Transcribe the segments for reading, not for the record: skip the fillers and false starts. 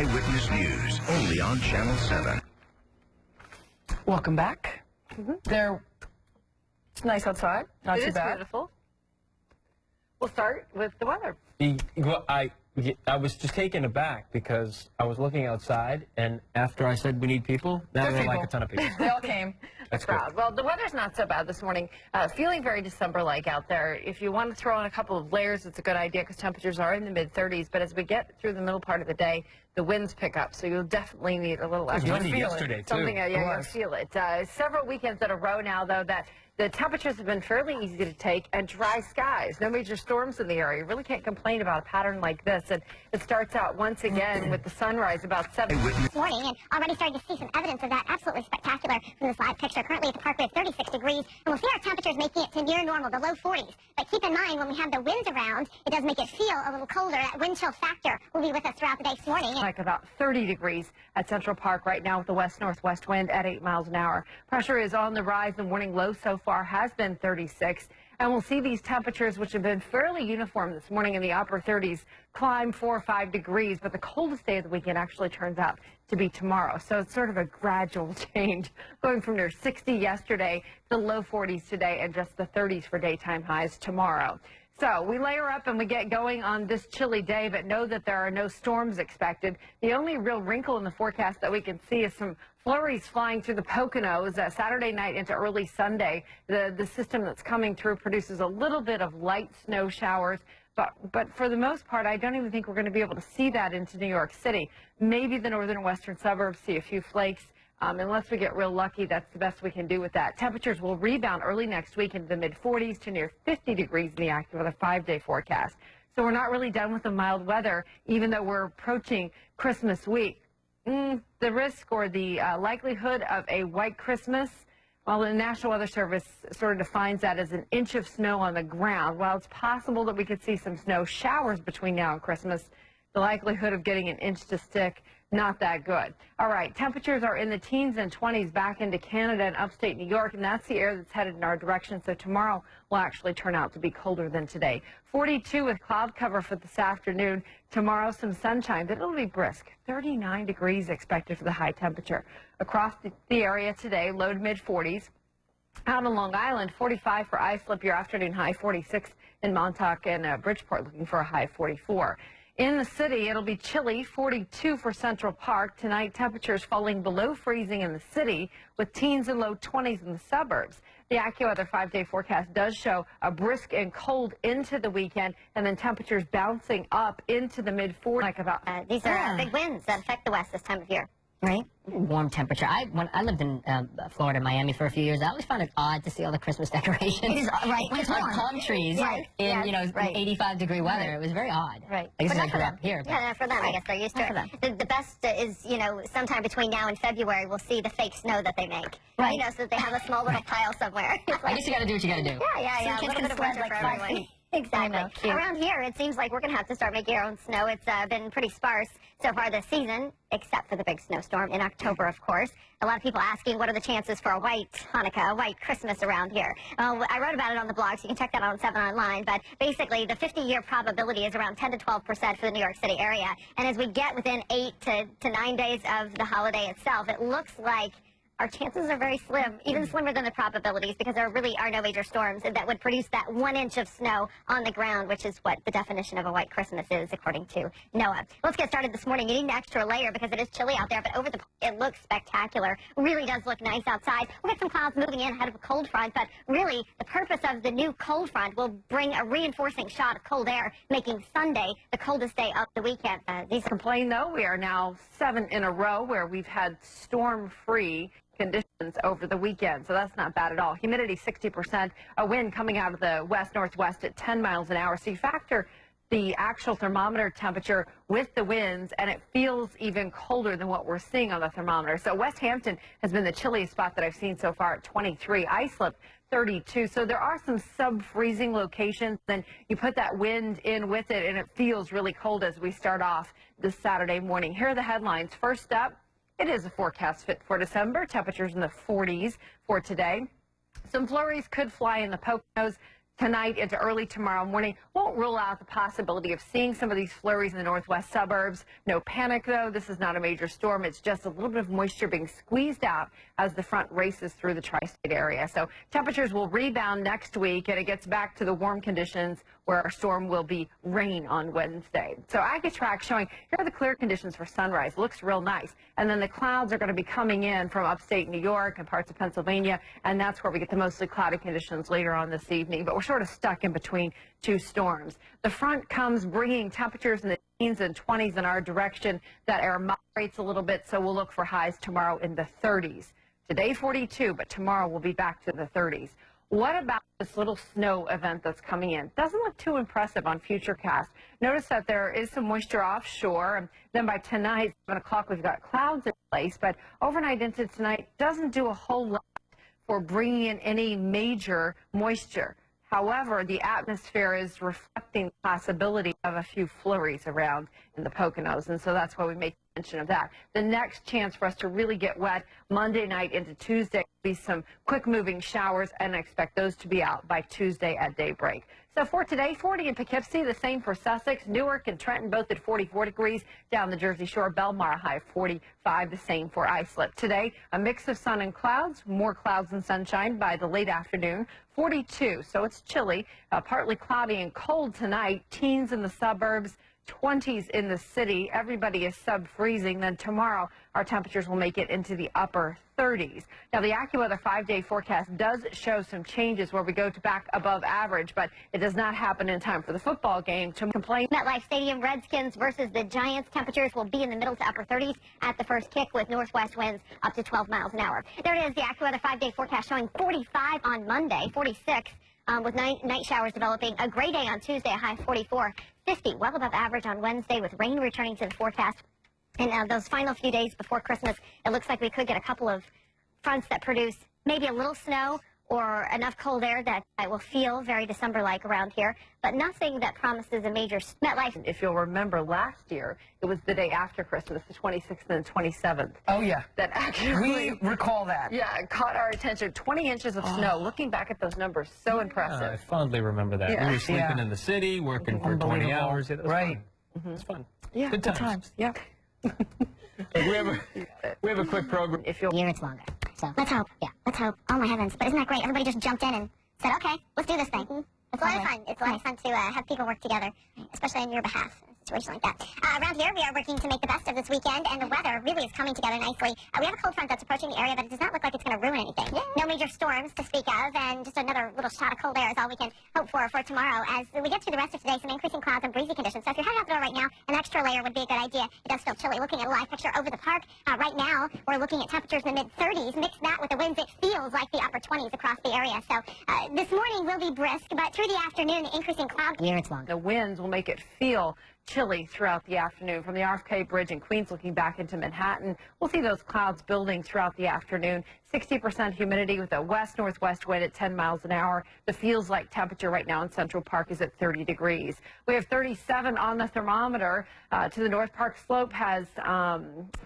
Eyewitness News, only on Channel 7. Welcome back. It's nice outside, not too bad. It is beautiful. We'll start with the weather. I was just taken aback because I was looking outside, and after I said we need people, now there were like a ton of people. They all came. That's good. Well, the weather's not so bad this morning. Feeling very December-like out there. If you want to throw on a couple of layers, it's a good idea because temperatures are in the mid-30s. But as we get through the middle part of the day, the winds pick up, so you'll definitely need a little extra. It was windy yesterday, too. You'll feel it. Several weekends in a row now, though, that the temperatures have been fairly easy to take, and dry skies. No major storms in the area. You really can't complain about a pattern like this. And it starts out once again with the sunrise about 7 this morning, and already starting to see some evidence of that. Absolutely spectacular from this live picture. Currently at the parkway at 36 degrees, and we'll see our temperatures making it to near normal, the low 40s. But keep in mind, when we have the winds around, it does make it feel a little colder. That wind chill factor will be with us throughout the day this morning. Like about 30 degrees at Central Park right now with the west-northwest wind at 8 miles an hour. Pressure is on the rise. The morning low so far has been 36. And we'll see these temperatures, which have been fairly uniform this morning in the upper 30s, climb 4 or 5 degrees. But the coldest day of the weekend actually turns out to be tomorrow. So it's sort of a gradual change, going from near 60 yesterday to the low 40s today and just the 30s for daytime highs tomorrow. So we layer up and we get going on this chilly day, but know that there are no storms expected. The only real wrinkle in the forecast that we can see is some flurries flying through the Poconos Saturday night into early Sunday. The system that's coming through produces a little bit of light snow showers. But for the most part, I don't even think we're going to be able to see that into New York City. Maybe the northern and western suburbs see a few flakes. Unless we get real lucky, that's the best we can do with that. Temperatures will rebound early next week into the mid-40s to near 50 degrees in the active with a 5-day forecast. So we're not really done with the mild weather, even though we're approaching Christmas week. The risk or the likelihood of a white Christmas, well, the National Weather Service sort of defines that as an inch of snow on the ground. While it's possible that we could see some snow showers between now and Christmas, the likelihood of getting an inch to stick, not that good. All right, temperatures are in the teens and 20s back into Canada and upstate New York, and that's the air that's headed in our direction. So tomorrow will actually turn out to be colder than today. 42 with cloud cover for this afternoon. Tomorrow, some sunshine, but it'll be brisk. 39 degrees expected for the high temperature. Across the area today, low to mid-40s. Out on Long Island, 45 for Islip, your afternoon high, 46 in Montauk and Bridgeport, looking for a high 44. In the city, it'll be chilly, 42 for Central Park. Tonight, temperatures falling below freezing in the city with teens and low 20s in the suburbs. The AccuWeather 5-day forecast does show a brisk and cold into the weekend, and then temperatures bouncing up into the mid-40s. Like about These are big winds that affect the West this time of year. Right? Warm temperature. When I lived in Florida, Miami for a few years, I always found it odd to see all the Christmas decorations. It is, right, when it's on warm. palm trees in 85-degree weather. Right. It was very odd. Right. I guess But I grew up here. Yeah, not for them. I guess they're used to it. The best is, sometime between now and February, we'll see the fake snow that they make. Right. So that they have a small little pile somewhere. I guess you got to do what you got to do. Yeah. So a little bit of winter for everyone. Exactly. Around here, it seems like we're going to have to start making our own snow. It's been pretty sparse so far this season, except for the big snowstorm in October, of course. A lot of people asking, what are the chances for a white Hanukkah, a white Christmas around here? I wrote about it on the blog, so you can check that out on 7 Online. But basically, the 50-year probability is around 10 to 12% for the New York City area. And as we get within 8 to 9 days of the holiday itself, it looks like our chances are very slim, even slimmer than the probabilities, because there really are no major storms that would produce that 1 inch of snow on the ground, which is what the definition of a white Christmas is, according to NOAA. Let's get started this morning. You need an extra layer because it is chilly out there, but it looks spectacular. Really does look nice outside. We'll get some clouds moving in ahead of a cold front, but really the purpose of the new cold front will bring a reinforcing shot of cold air, making Sunday the coldest day of the weekend. These complain, though, we are now 7 in a row where we've had storm-free conditions over the weekend, so that's not bad at all. Humidity 60%, a wind coming out of the west-northwest at 10 miles an hour. So you factor the actual thermometer temperature with the winds, and it feels even colder than what we're seeing on the thermometer. So West Hampton has been the chilliest spot that I've seen so far at 23. Islip 32. So there are some sub-freezing locations. Then you put that wind in with it, and it feels really cold as we start off this Saturday morning. Here are the headlines. First up, it is a forecast fit for December. Temperatures in the 40s for today. Some flurries could fly in the Poconos. tonight into early tomorrow morning. Won't rule out the possibility of seeing some of these flurries in the northwest suburbs. No panic, though. This is not a major storm. It's just a little bit of moisture being squeezed out as the front races through the tri-state area. So temperatures will rebound next week, and it gets back to the warm conditions where our storm will be rain on Wednesday. So AgriTrack showing here are the clear conditions for sunrise. Looks real nice. And then the clouds are going to be coming in from upstate New York and parts of Pennsylvania, and that's where we get the mostly cloudy conditions later on this evening. But we're sort of stuck in between two storms. The front comes bringing temperatures in the teens and 20s in our direction. That air moderates a little bit, so we'll look for highs tomorrow in the 30s. Today 42, but tomorrow we'll be back to the 30s. What about this little snow event that's coming in? Doesn't look too impressive on Futurecast. Notice that there is some moisture offshore, and then by tonight, 7 o'clock, we've got clouds in place, but overnight into tonight doesn't do a whole lot for bringing in any major moisture. However, the atmosphere is reflecting the possibility of a few flurries around in the Poconos, and so that's why we make mention of that. The next chance for us to really get wet Monday night into Tuesday will be some quick-moving showers, and I expect those to be out by Tuesday at daybreak. So for today, 40 in Poughkeepsie, the same for Sussex, Newark, and Trenton, both at 44 degrees. Down the Jersey Shore, Belmar, high of 45, the same for Islip. Today, a mix of sun and clouds, more clouds and sunshine by the late afternoon. 42, so it's chilly, partly cloudy and cold tonight. Teens in the suburbs, 20s in the city. Everybody is sub-freezing. Then tomorrow, our temperatures will make it into the upper 30s. Now, the AccuWeather 5-day forecast does show some changes where we go to back above average, but it does not happen in time for the football game to complain. MetLife Stadium, Redskins versus the Giants. Temperatures will be in the middle to upper 30s at the first kick with northwest winds up to 12 miles an hour. There it is, the AccuWeather 5-day forecast showing 45 on Monday, 46 with night showers developing. A gray day on Tuesday, a high 44. 50, well above average on Wednesday with rain returning to the forecast. And those final few days before Christmas, it looks like we could get a couple of fronts that produce maybe a little snow or enough cold air that it will feel very December-like around here, but nothing that promises a major MetLife. If you'll remember last year, it was the day after Christmas, the 26th and 27th. Oh, yeah. That actually... We recall that. Yeah, it caught our attention. 20 inches of snow. Looking back at those numbers, so impressive. I fondly remember that. Yeah. We were sleeping in the city, working for 20 hours. It was Right. fun. It's fun. Yeah, Good times. Yeah. Hey, we have a quick program. If you'll... Year it's longer. So Let's hope. Yeah, let's hope. Oh, my heavens. But isn't that great? Everybody just jumped in and said, okay, let's do this thing. It's a lot of fun. It's a lot of fun to have people work together, especially on your behalf. Situation like that. Around here, we are working to make the best of this weekend, and the weather really is coming together nicely. We have a cold front that's approaching the area, but it does not look like it's going to ruin anything. Yeah. No major storms to speak of, and just another little shot of cold air is all we can hope for tomorrow. As we get through the rest of today, some increasing clouds and breezy conditions. So if you're heading out the door right now, an extra layer would be a good idea. It does feel chilly. Looking at a live picture over the park, right now, we're looking at temperatures in the mid-30s. Mix that with the winds, it feels like the upper 20s across the area. So this morning will be brisk, but through the afternoon, the increasing cloud. year it's longer. The winds will make it feel chilly throughout the afternoon. From the RFK Bridge in Queens looking back into Manhattan, we'll see those clouds building throughout the afternoon. 60% humidity with a west-northwest wind at 10 miles an hour. The feels-like temperature right now in Central Park is at 30 degrees. We have 37 on the thermometer. To the North Park slope has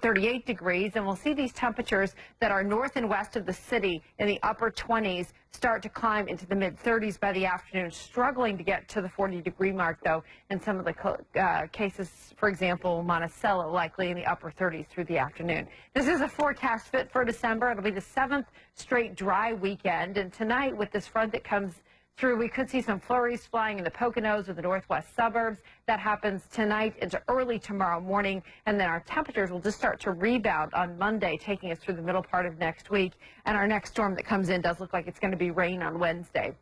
38 degrees, and we'll see these temperatures that are north and west of the city in the upper 20s start to climb into the mid-30s by the afternoon, struggling to get to the 40-degree mark, though, in some of the cases, for example, Monticello, likely in the upper 30s through the afternoon. This is a forecast fit for December. It'll be the 7th straight dry weekend, and tonight with this front that comes through, we could see some flurries flying in the Poconos or the northwest suburbs. That happens tonight into early tomorrow morning, and then our temperatures will just start to rebound on Monday, taking us through the middle part of next week. And our next storm that comes in does look like it's going to be rain on Wednesday.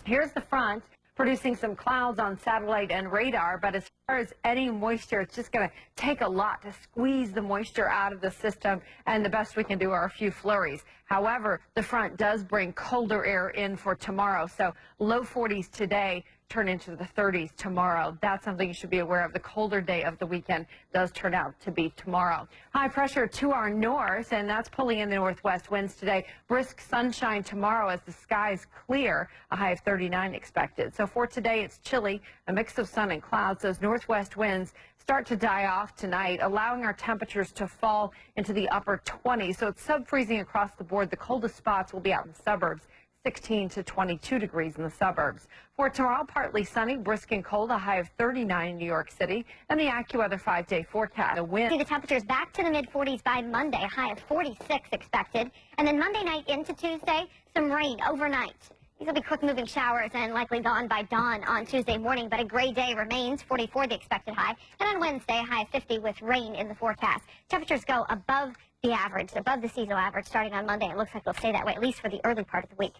Here's the front, producing some clouds on satellite and radar, but as far as any moisture, it's just going to take a lot to squeeze the moisture out of the system, and the best we can do are a few flurries. However, the front does bring colder air in for tomorrow, so low 40s today turn into the 30s tomorrow. That's something you should be aware of. The colder day of the weekend does turn out to be tomorrow. High pressure to our north, and that's pulling in the northwest winds today. Brisk sunshine tomorrow as the skies clear, a high of 39 expected. So for today, it's chilly, a mix of sun and clouds. Those northwest winds start to die off tonight, allowing our temperatures to fall into the upper 20s. So it's sub-freezing across the board. The coldest spots will be out in the suburbs. 16 to 22 degrees in the suburbs. For tomorrow, partly sunny, brisk and cold, a high of 39 in New York City, and the AccuWeather 5-day forecast. The wind. See the temperatures back to the mid-40s by Monday, a high of 46 expected. And then Monday night into Tuesday, some rain overnight. These will be quick-moving showers and likely gone by dawn on Tuesday morning, but a gray day remains, 44 the expected high. And on Wednesday, a high of 50 with rain in the forecast. Temperatures go above the average, above the seasonal average starting on Monday. It looks like they'll stay that way, at least for the early part of the week.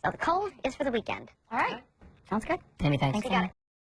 So the cold is for the weekend. All right. Sounds good. Amy, thanks. You got it.